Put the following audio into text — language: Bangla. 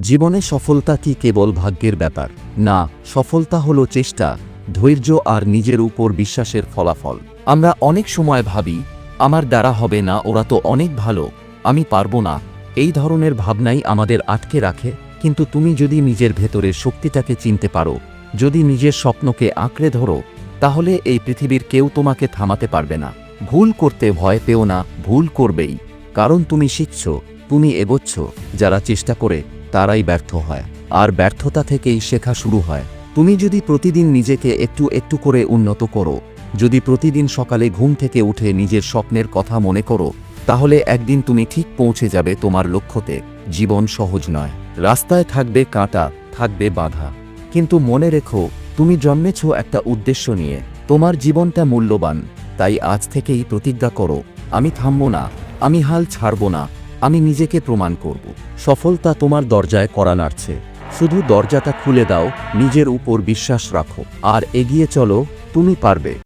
জীবনে সফলতা কি কেবল ভাগ্যের ব্যাপার? না, সফলতা হলো চেষ্টা, ধৈর্য আর নিজের উপর বিশ্বাসের ফলাফল। আমরা অনেক সময় ভাবি, আমার দ্বারা হবে না, ওরা তো অনেক ভালো, আমি পারবো না। এই ধরনের ভাবনাই আমাদের আটকে রাখে। কিন্তু তুমি যদি নিজের ভেতরের শক্তিটাকে চিনতে পারো, যদি নিজের স্বপ্নকে আঁকড়ে ধরো, তাহলে এই পৃথিবীর কেউ তোমাকে থামাতে পারবে না। ভুল করতে ভয় পেও না, ভুল করবেই, কারণ তুমি শিখছ, তুমি এগোচ্ছ। যারা চেষ্টা করে তারাই ব্যর্থ হয়, আর ব্যর্থতা থেকেই শেখা শুরু হয়। তুমি যদি প্রতিদিন নিজেকে একটু একটু করে উন্নত করো, যদি প্রতিদিন সকালে ঘুম থেকে উঠে নিজের স্বপ্নের কথা মনে করো, তাহলে একদিন তুমি ঠিক পৌঁছে যাবে তোমার লক্ষ্যতে। জীবন সহজ নয়, রাস্তায় থাকবে কাঁটা, থাকবে বাধা, কিন্তু মনে রেখো, তুমি জন্মেছ একটা উদ্দেশ্য নিয়ে। তোমার জীবনটা মূল্যবান, তাই আজ থেকেই প্রতিজ্ঞা করো, আমি থামব না, আমি হাল ছাড়ব না, আমি নিজেকে প্রমাণ করব। সফলতা তোমার দরজায় কড়া নাড়ছে, শুধু দরজাটা খুলে দাও, নিজের উপর বিশ্বাস রাখো, আর এগিয়ে চলো, তুমি পারবে।